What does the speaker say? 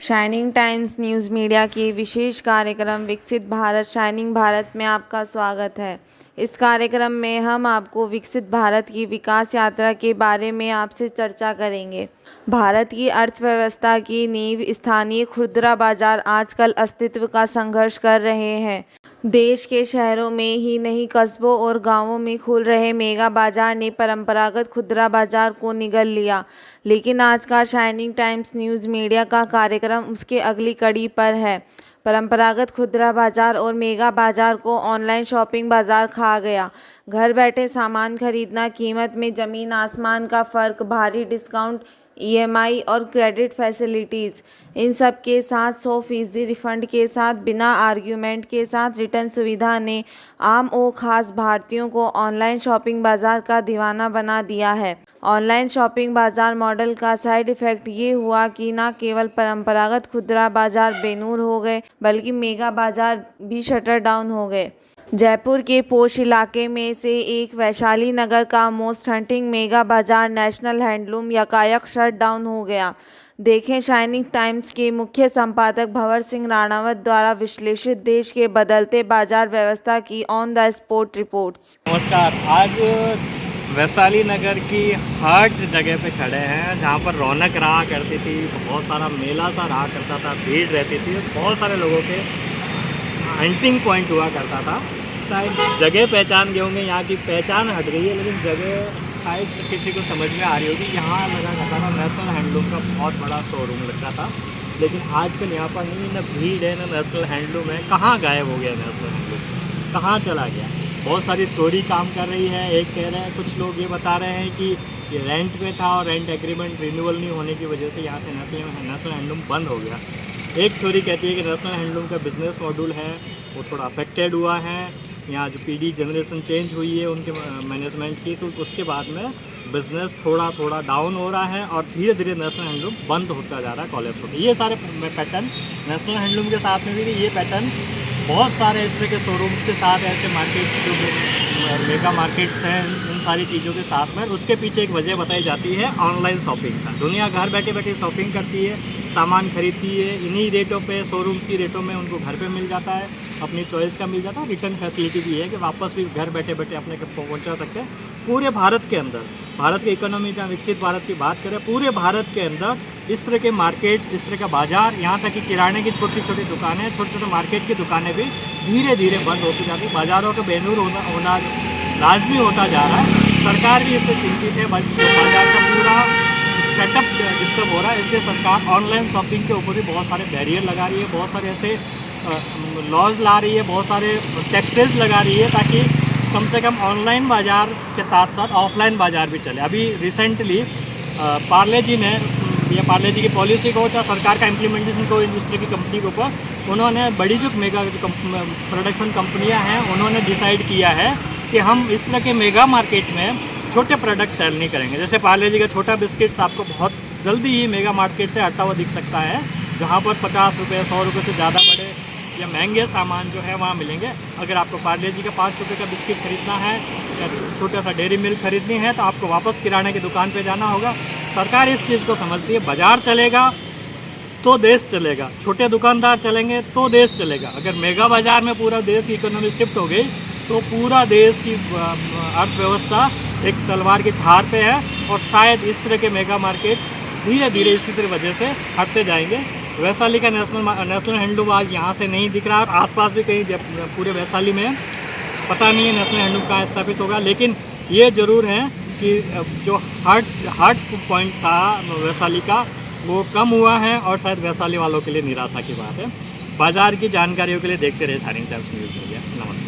Shining times news media के विशेष कार्यक्रम विकसित भारत शाइनिंग भारत में आपका स्वागत है। इस कार्यक्रम में हम आपको विकसित भारत की विकास यात्रा के बारे में आपसे चर्चा करेंगे। भारत की अर्थव्यवस्था की नींव स्थानीय खुदरा बाजार आजकल अस्तित्व का संघर्ष कर रहे हैं। देश के शहरों में ही नहीं कस्बों और गांवों में खुल रहे मेगा बाजार ने परंपरागत खुदरा बाजार को निगल लिया, लेकिन आज का शाइनिंग टाइम्स न्यूज़ मीडिया का कार्यक्रम उसके अगली कड़ी पर है। परंपरागत खुदरा बाजार और मेगा बाजार को ऑनलाइन शॉपिंग बाजार खा गया। घर बैठे सामान खरीदना, कीमत में ज़मीन आसमान का फ़र्क, भारी डिस्काउंट, ईएमआई और क्रेडिट फैसिलिटीज़, इन सब के साथ 100% रिफंड के साथ बिना आर्ग्यूमेंट के साथ रिटर्न सुविधा ने आम और ख़ास भारतीयों को ऑनलाइन शॉपिंग बाज़ार का दीवाना बना दिया है। ऑनलाइन शॉपिंग बाज़ार मॉडल का साइड इफ़ेक्ट ये हुआ कि न केवल परंपरागत खुदरा बाज़ार बेनूर हो गए, बल्कि मेगा बाज़ार भी शटर डाउन हो गए। जयपुर के पोश इलाके में से एक वैशाली नगर का मोस्ट हंटिंग मेगा बाजार नेशनल हैंडलूम यकायक शट डाउन हो गया। देखें शाइनिंग टाइम्स के मुख्य संपादक भंवर सिंह राणावत द्वारा विश्लेषित देश के बदलते बाजार व्यवस्था की ऑन द स्पॉट रिपोर्ट्स। नमस्कार। आज वैशाली नगर की हाट जगह पे खड़े हैं, जहाँ पर रौनक रहा करती थी, बहुत सारा मेला सा रहा करता था, भीड़ रहती थी, बहुत सारे लोगों के हंटिंग पॉइंट हुआ करता था। शायद जगह पहचान गए होंगे, यहाँ की पहचान हट गई है, लेकिन जगह शायद किसी को समझ में आ रही होगी। यहाँ लगा करता था नेशनल हैंडलूम का बहुत बड़ा शोरूम लगता था, लेकिन आजकल यहाँ पर नहीं, न भीड़ है न नेशनल हैंडलूम है। कहाँ गायब हो गया नेशनल हैंडलूम, कहाँ चला गया? बहुत सारी टोरी काम कर रही है। एक कह रहे हैं, कुछ लोग ये बता रहे हैं कि ये रेंट पे था और रेंट एग्रीमेंट रिन्यूअल नहीं होने की वजह से यहाँ से नेशनल हैंडलूम बंद हो गया। एक थ्योरी कहती है कि नेशनल हैंडलूम का बिज़नेस मॉड्यूल है वो थोड़ा अफेक्टेड हुआ है। यहाँ जो पीडी जनरेशन चेंज हुई है उनके मैनेजमेंट की, तो उसके बाद में बिज़नेस थोड़ा डाउन हो रहा है और धीरे धीरे नेशनल हैंडलूम बंद होता जा रहा है, कॉलेप्स होता है। ये सारे पैटर्न नेशनल हैंडलूम के साथ में भी ये पैटर्न बहुत सारे इस तरह के शोरूम्स के साथ, ऐसे मार्केट जो मेगा मार्केट्स हैं, इन सारी चीज़ों के साथ में उसके पीछे एक वजह बताई जाती है ऑनलाइन शॉपिंग का। दुनिया घर बैठे बैठे शॉपिंग करती है, सामान खरीदती है, इन्हीं रेटों पे, शोरूम्स की रेटों में उनको घर पे मिल जाता है, अपनी चॉइस का मिल जाता है। रिटर्न फैसिलिटी भी है कि वापस भी घर बैठे बैठे अपने पहुंचा सकते हैं। पूरे भारत के अंदर, भारत की इकोनॉमी जहाँ विकसित भारत की बात करें, पूरे भारत के अंदर इस तरह के मार्केट्स, इस तरह का बाजार, यहाँ तक कि किराने की छोटी छोटी दुकानें, छोटे छोटे मार्केट की दुकानें भी धीरे धीरे बंद होती जाती। बाज़ारों का बेनूर होना लाजमी होता जा रहा है। सरकार भी इससे चिंतित है, बाजार का पूरा सेटअप डिस्टर्ब हो रहा है। इसलिए सरकार ऑनलाइन शॉपिंग के ऊपर भी बहुत सारे बैरियर लगा रही है, बहुत सारे ऐसे लॉज ला रही है, बहुत सारे टैक्सेस लगा रही है, ताकि कम से कम ऑनलाइन बाज़ार के साथ साथ ऑफलाइन बाज़ार भी चले। अभी रिसेंटली पार्ले जी ने, या पार्ले जी की पॉलिसी को, चाहे सरकार का इम्प्लीमेंटेशन को इस तरह की कंपनी के ऊपर, उन्होंने बड़ी जो मेगा प्रोडक्शन कंपनियां हैं, उन्होंने डिसाइड किया है कि हम इस तरह के मेगा मार्केट में छोटे प्रोडक्ट सेल नहीं करेंगे। जैसे पार्ले जी का छोटा बिस्किट्स आपको बहुत जल्दी ही मेगा मार्केट से हटता हुआ दिख सकता है, जहाँ पर 50 रुपये 100 रुपये से ज़्यादा बड़े या महंगे सामान जो है वहाँ मिलेंगे। अगर आपको पार्ले जी का 5 रुपये का बिस्किट खरीदना है या छोटा सा डेयरी मिल्क खरीदनी है, तो आपको वापस किराने की दुकान पे जाना होगा। सरकार इस चीज़ को समझती है, बाज़ार चलेगा तो देश चलेगा, छोटे दुकानदार चलेंगे तो देश चलेगा। अगर मेगा बाज़ार में पूरा देश की इकोनॉमी शिफ्ट हो गई तो पूरा देश की अर्थव्यवस्था एक तलवार की धार पे है, और शायद इस तरह के मेगा मार्केट धीरे धीरे इसी तरह वजह से हटते जाएंगे। वैशाली का नेशनल हैंडलूम आज यहाँ से नहीं दिख रहा, और आसपास भी कहीं पूरे वैशाली में पता नहीं है नेशनल हैंडलूम कहाँ स्थापित होगा। लेकिन ये ज़रूर है कि जो हार्ट पॉइंट था वैशाली का, वो कम हुआ है, और शायद वैशाली वालों के लिए निराशा की बात है। बाज़ार की जानकारियों के लिए देखते रहे शाइनिंग टाइम्स न्यूज़ मीडिया। नमस्कार।